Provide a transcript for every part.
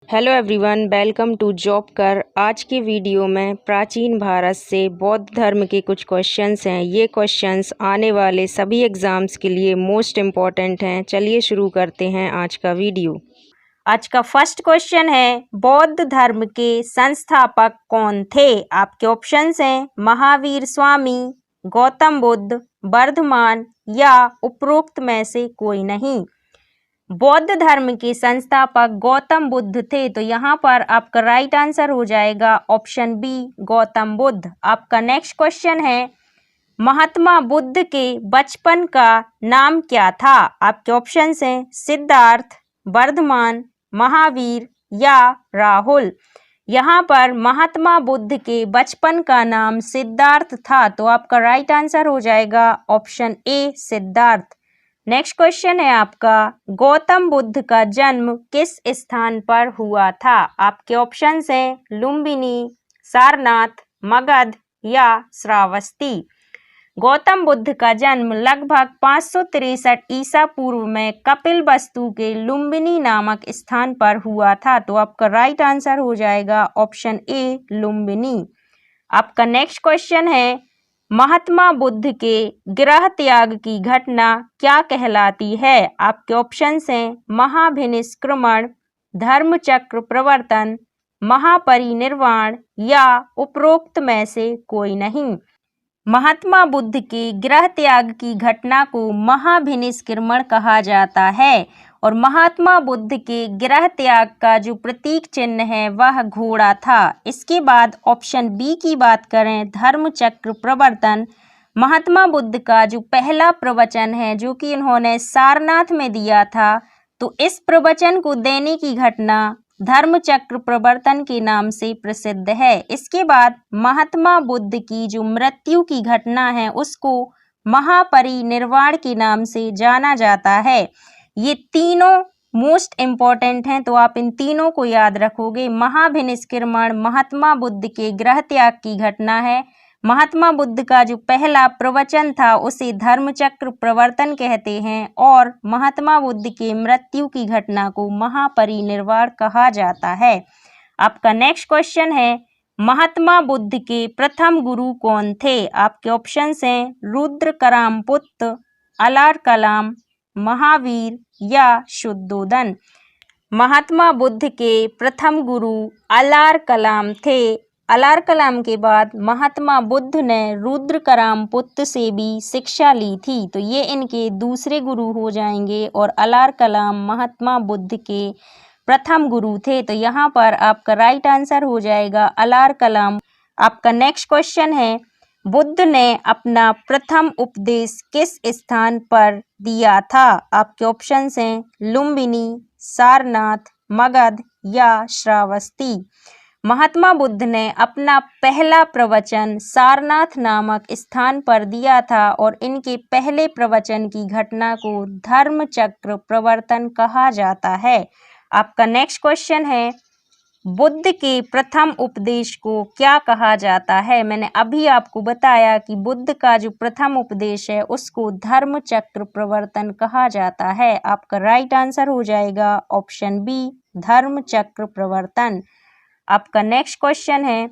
Hello everyone, welcome to job कर। आज की वीडियो में प्राचीन भारत से बौद्ध धर्म के कुछ क्वेश्चंस हैं। ये क्वेश्चंस आने वाले सभी एग्ज़ाम्स के लिए मोस्ट इम्पॉर्टेंट हैं। चलिए शुरू करते हैं आज का वीडियो। आज का फर्स्ट क्वेश्चन है, बौद्ध धर्म के संस्थापक कौन थे? आपके ऑप्शंस हैं महावीर स्वामी, गौतम बुद्ध, वर्धमान या उपरोक्त में से कोई नहीं। बौद्ध धर्म के संस्थापक गौतम बुद्ध थे, तो यहाँ पर आपका राइट आंसर हो जाएगा ऑप्शन बी, गौतम बुद्ध। आपका नेक्स्ट क्वेश्चन है, महात्मा बुद्ध के बचपन का नाम क्या था? आपके ऑप्शंस हैं सिद्धार्थ, वर्धमान, महावीर या राहुल। यहाँ पर महात्मा बुद्ध के बचपन का नाम सिद्धार्थ था, तो आपका राइट आंसर हो जाएगा option A, Siddharth. Next question है आपका, गौतम बुद्ध का जन्म किस स्थान पर हुआ था? आपके ऑप्शंस हैं लुम्बिनी, सारनाथ, मगध या श्रावस्ती। गौतम बुद्ध का जन्म लगभग 563 ईसा पूर्व में कपिलवस्तु के लुम्बिनी नामक स्थान पर हुआ था, तो आपका राइट आंसर हो जाएगा ऑप्शन ए, लुम्बिनी। आपका नेक्स्ट क्वेश्चन है, महात्मा बुद्ध के गृह त्याग की घटना क्या कहलाती है? आपके ऑप्शंस हैं महाभिनिष्क्रमण, धर्मचक्र प्रवर्तन, महापरिनिर्वाण या उपरोक्त में से कोई नहीं। महात्मा बुद्ध के गृह त्याग की घटना को महाभिनिष्क्रमण कहा जाता है और महात्मा बुद्ध के गृह त्याग का जो प्रतीक चिन्ह है वह घोड़ा था। इसके बाद ऑप्शन बी की बात करें, धर्मचक्र प्रवर्तन, महात्मा बुद्ध का जो पहला प्रवचन है जो कि इन्होंने सारनाथ में दिया था, तो इस प्रवचन को देने की घटना धर्मचक्र प्रवर्तन के नाम से प्रसिद्ध है। इसके बाद महात्मा बुद्ध की जो मृत्यु की घटना है उसको महापरिनिर्वाण के नाम से जाना जाता है। ये तीनों मोस्ट इम्पॉर्टेंट हैं, तो आप इन तीनों को याद रखोगे। महाभिनिष्क्रमण महात्मा बुद्ध के गृह त्याग की घटना है, महात्मा बुद्ध का जो पहला प्रवचन था उसे धर्मचक्र प्रवर्तन कहते हैं और महात्मा बुद्ध के मृत्यु की घटना को महापरिनिर्वाण कहा जाता है। आपका नेक्स्ट क्वेश्चन है, महात्मा बुद्ध के प्रथम गुरु कौन थे? आपके ऑप्शंस हैं रुद्र करामपुत्त, अलार कलाम, महावीर या शुद्धोदन। महात्मा बुद्ध के प्रथम गुरु अलार कलाम थे। अलार कलाम के बाद महात्मा बुद्ध ने रुद्र करामपुत्त से भी शिक्षा ली थी, तो ये इनके दूसरे गुरु हो जाएंगे और अलार कलाम महात्मा बुद्ध के प्रथम गुरु थे, तो यहाँ पर आपका राइट आंसर हो जाएगा अलार कलाम। आपका नेक्स्ट क्वेश्चन है, बुद्ध ने अपना प्रथम उपदेश किस स्थान पर दिया था? आपके ऑप्शंस हैं लुम्बिनी, सारनाथ, मगध या श्रावस्ती। महात्मा बुद्ध ने अपना पहला प्रवचन सारनाथ नामक स्थान पर दिया था और इनके पहले प्रवचन की घटना को धर्मचक्र प्रवर्तन कहा जाता है। आपका नेक्स्ट क्वेश्चन है, बुद्ध के प्रथम उपदेश को क्या कहा जाता है? मैंने अभी आपको बताया कि बुद्ध का जो प्रथम उपदेश है उसको धर्मचक्र प्रवर्तन कहा जाता है। आपका राइट आंसर हो जाएगा ऑप्शन बी, धर्मचक्र प्रवर्तन। आपका नेक्स्ट क्वेश्चन है,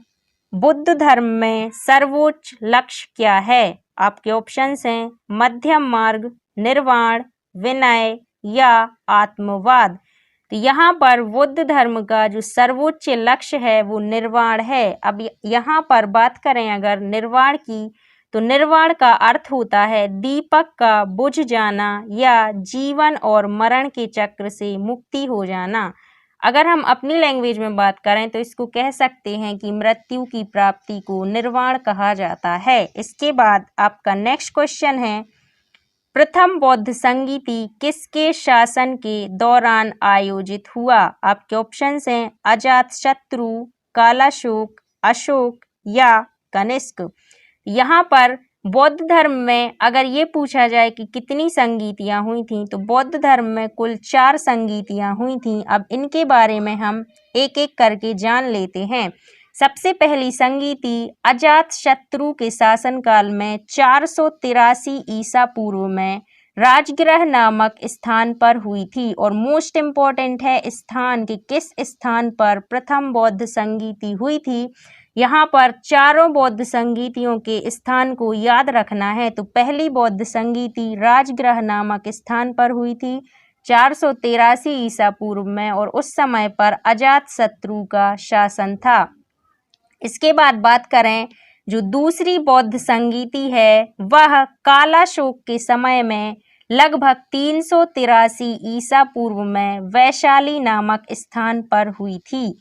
बुद्ध धर्म में सर्वोच्च लक्ष्य क्या है? आपके ऑप्शंस हैं मध्यम मार्ग, निर्वाण, विनय या आत्मवाद। तो यहाँ पर बुद्ध धर्म का जो सर्वोच्च लक्ष्य है वो निर्वाण है। अब यहाँ पर बात करें अगर निर्वाण की, तो निर्वाण का अर्थ होता है दीपक का बुझ जाना या जीवन और मरण के चक्र से मुक्ति हो जाना। अगर हम अपनी लैंग्वेज में बात करें तो इसको कह सकते हैं कि मृत्यु की प्राप्ति को निर्वाण कहा जाता है। इसके बाद आपका नेक्स्ट क्वेश्चन है, प्रथम बौद्ध संगीति किसके शासन के दौरान आयोजित हुआ? आपके ऑप्शंस हैं अजातशत्रु, कालाशोक, अशोक या कनिष्क। यहाँ पर बौद्ध धर्म में अगर ये पूछा जाए कि कितनी संगीतियाँ हुई थीं, तो बौद्ध धर्म में कुल 4 संगीतियाँ हुई थीं। अब इनके बारे में हम एक एक करके जान लेते हैं। सबसे पहली संगीति अजातशत्रु के शासनकाल में 483 ईसा पूर्व में राजगृह नामक स्थान पर हुई थी। और मोस्ट इम्पॉर्टेंट है स्थान कि किस स्थान पर प्रथम बौद्ध संगीति हुई थी। यहाँ पर चारों बौद्ध संगीतियों के स्थान को याद रखना है। तो पहली बौद्ध संगीति राजगृह नामक स्थान पर हुई थी 483 ईसा पूर्व में, और उस समय पर अजातशत्रु का शासन था। इसके बाद बात करें जो दूसरी बौद्ध संगीति है वह कालाशोक के समय में लगभग 383 ईसा पूर्व में वैशाली नामक स्थान पर हुई थी।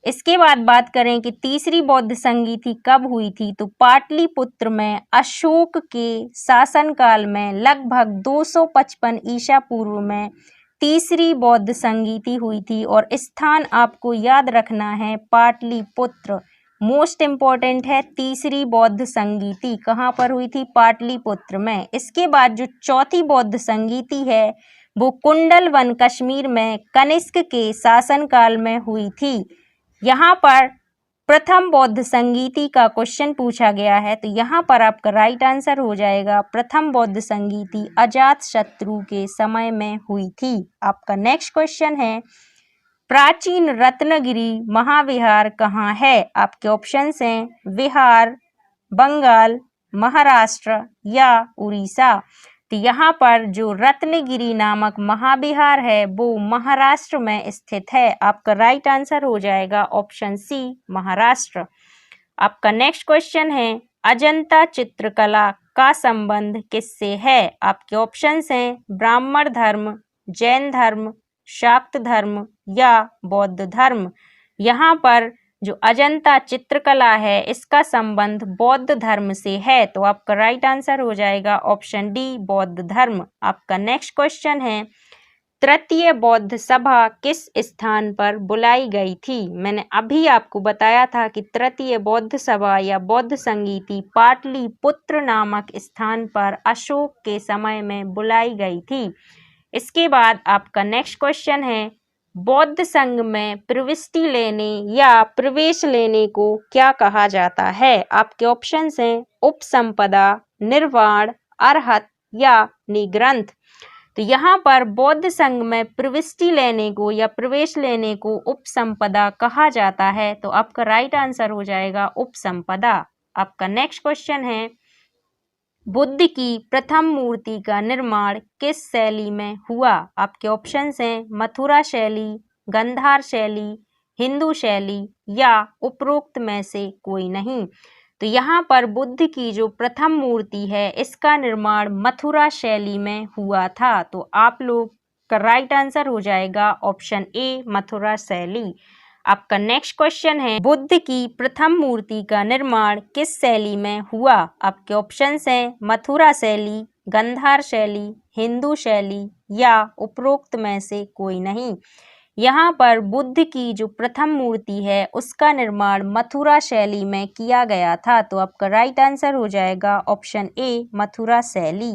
इसके बाद बात करें कि तीसरी बौद्ध संगीति कब हुई थी, तो पाटलिपुत्र में अशोक के शासनकाल में लगभग 255 ईसा पूर्व में तीसरी बौद्ध संगीति हुई थी। और स्थान आपको याद रखना है पाटलिपुत्र। मोस्ट इम्पॉर्टेंट है तीसरी बौद्ध संगीति कहाँ पर हुई थी, पाटलिपुत्र में। इसके बाद जो चौथी बौद्ध संगीति है वो कुंडलवन कश्मीर में कनिष्क के शासनकाल में हुई थी। यहाँ पर प्रथम बौद्ध संगीति का क्वेश्चन पूछा गया है, तो यहाँ पर आपका राइट आंसर हो जाएगा प्रथम बौद्ध संगीति अजातशत्रु के समय में हुई थी। आपका नेक्स्ट क्वेश्चन है प्राचीन रत्नगिरी महाविहार कहाँ है। आपके ऑप्शंस हैं बिहार, बंगाल, महाराष्ट्र या उड़ीसा। तो यहाँ पर जो रत्नगिरी नामक महाविहार है वो महाराष्ट्र में स्थित है। आपका राइट आंसर हो जाएगा ऑप्शन सी महाराष्ट्र। आपका नेक्स्ट क्वेश्चन है अजंता चित्रकला का संबंध किससे है। आपके ऑप्शंस हैं ब्राह्मण धर्म, जैन धर्म, शाक्त धर्म या बौद्ध धर्म। यहाँ पर जो अजंता चित्रकला है इसका संबंध बौद्ध धर्म से है। तो आपका राइट आंसर हो जाएगा ऑप्शन डी बौद्ध धर्म। आपका नेक्स्ट क्वेश्चन है तृतीय बौद्ध सभा किस स्थान पर बुलाई गई थी। मैंने अभी आपको बताया था कि तृतीय बौद्ध सभा या बौद्ध संगीति पाटलिपुत्र नामक स्थान पर अशोक के समय में बुलाई गई थी। इसके बाद आपका नेक्स्ट क्वेश्चन है बौद्ध संघ में प्रविष्टि लेने या प्रवेश लेने को क्या कहा जाता है। आपके ऑप्शंस हैं उपसंपदा, निर्वाण, अरहत या निग्रंथ। तो यहाँ पर बौद्ध संघ में प्रविष्टि लेने को या प्रवेश लेने को उपसंपदा कहा जाता है। तो आपका राइट आंसर हो जाएगा उपसंपदा। आपका नेक्स्ट क्वेश्चन है बुद्ध की प्रथम मूर्ति का निर्माण किस शैली में हुआ। आपके ऑप्शंस हैं मथुरा शैली, गंधार शैली, हिंदू शैली या उपरोक्त में से कोई नहीं। तो यहाँ पर बुद्ध की जो प्रथम मूर्ति है इसका निर्माण मथुरा शैली में हुआ था। तो आप लोग का राइट आंसर हो जाएगा ऑप्शन ए मथुरा शैली। आपका नेक्स्ट क्वेश्चन है बुद्ध की प्रथम मूर्ति का निर्माण किस शैली में हुआ। आपके ऑप्शंस हैं मथुरा शैली, गंधार शैली, हिंदू शैली या उपरोक्त में से कोई नहीं। यहाँ पर बुद्ध की जो प्रथम मूर्ति है उसका निर्माण मथुरा शैली में किया गया था। तो आपका राइट आंसर हो जाएगा ऑप्शन ए मथुरा शैली।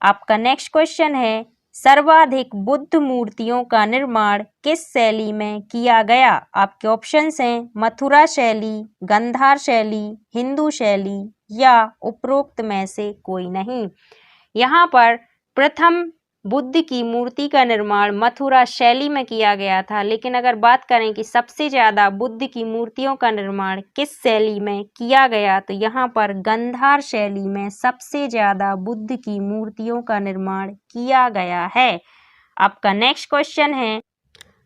आपका नेक्स्ट क्वेश्चन है सर्वाधिक बुद्ध मूर्तियों का निर्माण किस शैली में किया गया। आपके ऑप्शंस हैं मथुरा शैली, गंधार शैली, हिंदू शैली या उपरोक्त में से कोई नहीं। यहाँ पर प्रथम बुद्ध की मूर्ति का निर्माण मथुरा शैली में किया गया था, लेकिन अगर बात करें कि सबसे ज़्यादा बुद्ध की मूर्तियों का निर्माण किस शैली में किया गया, तो यहाँ पर गंधार शैली में सबसे ज़्यादा बुद्ध की मूर्तियों का निर्माण किया गया है। आपका नेक्स्ट क्वेश्चन है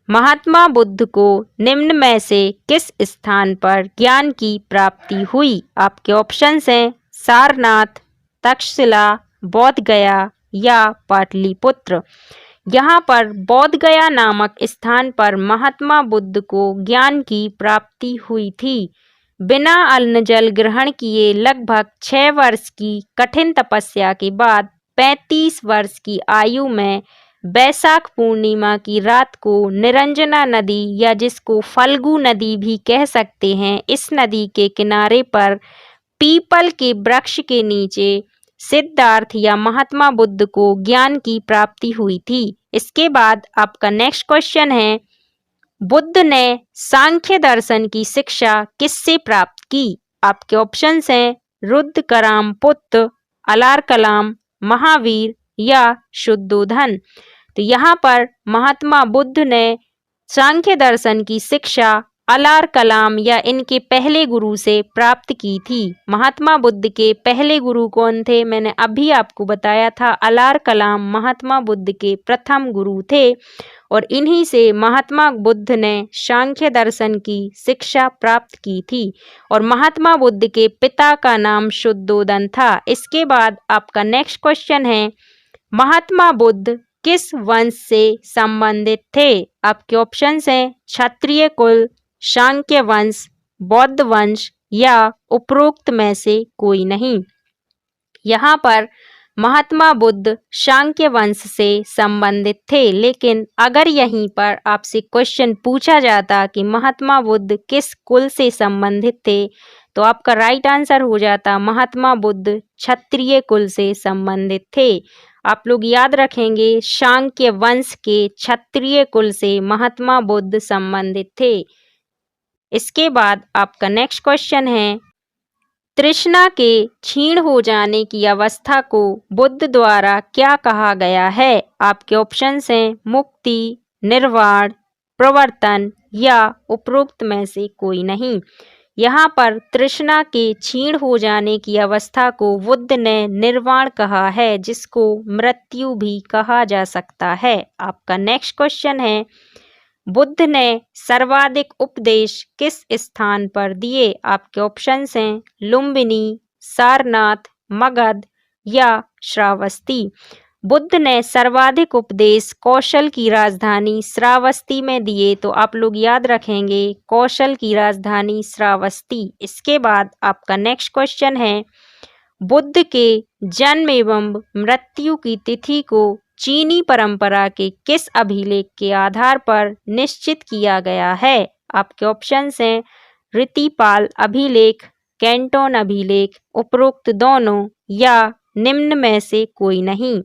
महात्मा बुद्ध को निम्न में से किस स्थान पर ज्ञान की प्राप्ति हुई। आपके ऑप्शंस हैं सारनाथ, तक्षशिला, बोध गया या पाटलिपुत्र। यहाँ पर बोध गया नामक स्थान पर महात्मा बुद्ध को ज्ञान की प्राप्ति हुई थी। बिना अन्न जल ग्रहण किए लगभग 6 वर्ष की कठिन तपस्या के बाद 35 वर्ष की आयु में बैसाख पूर्णिमा की रात को निरंजना नदी या जिसको फल्गु नदी भी कह सकते हैं, इस नदी के किनारे पर पीपल के वृक्ष के नीचे सिद्धार्थ या महात्मा बुद्ध को ज्ञान की प्राप्ति हुई थी। इसके बाद आपका नेक्स्ट क्वेश्चन है बुद्ध ने सांख्य दर्शन की शिक्षा किससे प्राप्त की। आपके ऑप्शंस हैं रुद्र कराम पुत्र, अलार कलाम, महावीर या शुद्धोधन। तो यहाँ पर महात्मा बुद्ध ने सांख्य दर्शन की शिक्षा अलार कलाम या इनके पहले गुरु से प्राप्त की थी। महात्मा बुद्ध के पहले गुरु कौन थे? मैंने अभी आपको बताया था, अलार कलाम महात्मा बुद्ध के प्रथम गुरु थे और इन्हीं से महात्मा बुद्ध ने सांख्य दर्शन की शिक्षा प्राप्त की थी और महात्मा बुद्ध के पिता का नाम शुद्धोधन था। इसके बाद आपका नेक्स्ट क्वेश्चन है, महात्मा बुद्ध किस वंश से संबंधित थे? आपके ऑप्शंस हैं क्षत्रिय कुल, शाक्य वंश, बौद्ध वंश या उपरोक्त में से कोई नहीं। यहाँ पर महात्मा बुद्ध शाक्य वंश से संबंधित थे, लेकिन अगर यहीं पर आपसे क्वेश्चन पूछा जाता कि महात्मा बुद्ध किस कुल से संबंधित थे, तो आपका राइट आंसर हो जाता महात्मा बुद्ध क्षत्रिय कुल से संबंधित थे। आप लोग याद रखेंगे, शाक्य वंश के क्षत्रिय कुल से महात्मा बुद्ध संबंधित थे। इसके बाद आपका नेक्स्ट क्वेश्चन है, तृष्णा के क्षीण हो जाने की अवस्था को बुद्ध द्वारा क्या कहा गया है? आपके ऑप्शंस हैं मुक्ति, निर्वाण, प्रवर्तन या उपरोक्त में से कोई नहीं। यहाँ पर तृष्णा के क्षीण हो जाने की अवस्था को बुद्ध ने निर्वाण कहा है, जिसको मृत्यु भी कहा जा सकता है। आपका नेक्स्ट क्वेश्चन है, बुद्ध ने सर्वाधिक उपदेश किस स्थान पर दिए? आपके ऑप्शंस हैं लुम्बिनी, सारनाथ, मगध या श्रावस्ती। बुद्ध ने सर्वाधिक उपदेश कौशल की राजधानी श्रावस्ती में दिए, तो आप लोग याद रखेंगे कौशल की राजधानी श्रावस्ती। इसके बाद आपका नेक्स्ट क्वेश्चन है, बुद्ध के जन्म एवं मृत्यु की तिथि को चीनी परंपरा के किस अभिलेख के आधार पर निश्चित किया गया है? आपके ऑप्शंस हैं रीतिपाल अभिलेख, कैंटोन अभिलेख, उपरोक्त दोनों या निम्न में से कोई नहीं।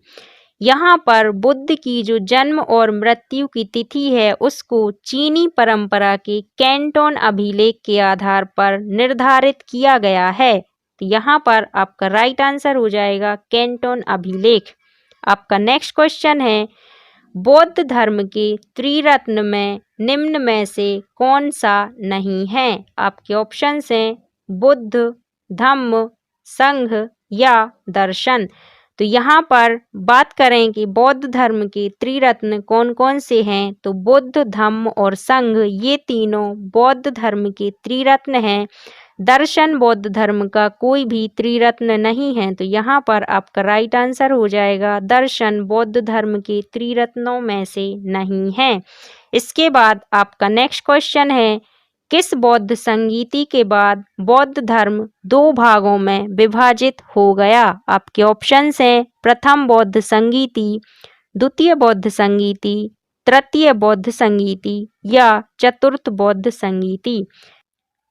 यहाँ पर बुद्ध की जो जन्म और मृत्यु की तिथि है उसको चीनी परंपरा के कैंटोन अभिलेख के आधार पर निर्धारित किया गया है। तो यहाँ पर आपका राइट आंसर हो जाएगा कैंटोन अभिलेख। आपका नेक्स्ट क्वेश्चन है, बौद्ध धर्म के त्रिरत्न में निम्न में से कौन सा नहीं है? आपके ऑप्शंस हैं बुद्ध, धम्म, संघ या दर्शन। तो यहाँ पर बात करें कि बौद्ध धर्म के त्रिरत्न कौन कौन से हैं, तो बुद्ध, धम्म और संघ ये तीनों बौद्ध धर्म के त्रिरत्न हैं। दर्शन बौद्ध धर्म का कोई भी त्रिरत्न नहीं है, तो यहाँ पर आपका राइट आंसर हो जाएगा दर्शन बौद्ध धर्म के त्रिरत्नों में से नहीं है। इसके बाद आपका नेक्स्ट क्वेश्चन है, किस बौद्ध संगीति के बाद बौद्ध धर्म दो भागों में विभाजित हो गया? आपके ऑप्शंस हैं प्रथम बौद्ध संगीति, द्वितीय बौद्ध संगीति, तृतीय बौद्ध संगीति या चतुर्थ बौद्ध संगीति।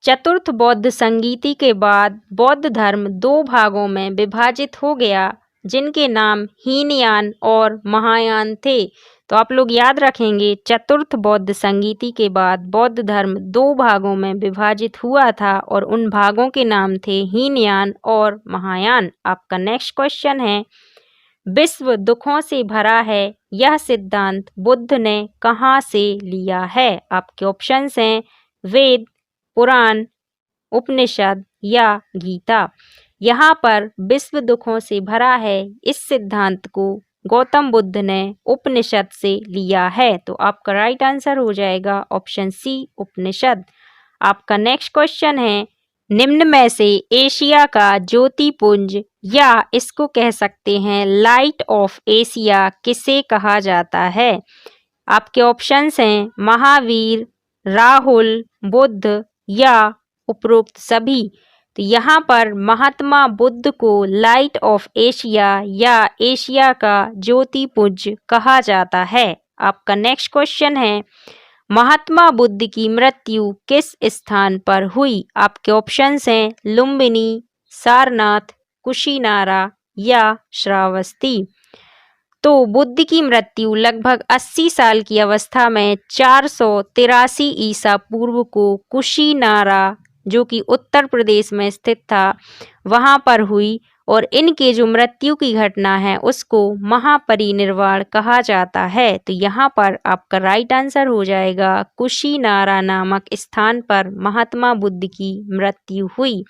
चतुर्थ बौद्ध संगीति के बाद बौद्ध धर्म दो भागों में विभाजित हो गया, जिनके नाम हीनयान और महायान थे। तो आप लोग याद रखेंगे, चतुर्थ बौद्ध संगीति के बाद बौद्ध धर्म दो भागों में विभाजित हुआ था और उन भागों के नाम थे हीनयान और महायान। आपका नेक्स्ट क्वेश्चन है, विश्व दुखों से भरा है यह सिद्धांत बुद्ध ने कहाँ से लिया है? आपके ऑप्शंस हैं वेद, पुराण, उपनिषद या गीता। यहाँ पर विश्व दुखों से भरा है इस सिद्धांत को गौतम बुद्ध ने उपनिषद से लिया है, तो आपका राइट आंसर हो जाएगा ऑप्शन सी उपनिषद। आपका नेक्स्ट क्वेश्चन है, निम्न में से एशिया का ज्योतिपुंज या इसको कह सकते हैं लाइट ऑफ एशिया किसे कहा जाता है? आपके ऑप्शंस हैं महावीर, राहुल, बुद्ध या उपरोक्त सभी। तो यहाँ पर महात्मा बुद्ध को लाइट ऑफ एशिया या एशिया का ज्योतिपुंज कहा जाता है। आपका नेक्स्ट क्वेश्चन है, महात्मा बुद्ध की मृत्यु किस स्थान पर हुई? आपके ऑप्शंस हैं लुम्बिनी, सारनाथ, कुशीनारा या श्रावस्ती। तो बुद्ध की मृत्यु लगभग 80 साल की अवस्था में 483 ईसा पूर्व को कुशीनारा, जो कि उत्तर प्रदेश में स्थित था, वहाँ पर हुई और इनके जो मृत्यु की घटना है उसको महापरिनिर्वाण कहा जाता है। तो यहाँ पर आपका राइट आंसर हो जाएगा कुशीनारा नामक स्थान पर महात्मा बुद्ध की मृत्यु हुई।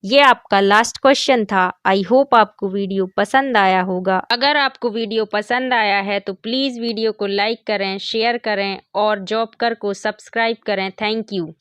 ये आपका लास्ट क्वेश्चन था। आई होप आपको वीडियो पसंद आया होगा। अगर आपको वीडियो पसंद आया है तो प्लीज़ वीडियो को लाइक करें, शेयर करें और जॉबकर को सब्सक्राइब करें। Thank you.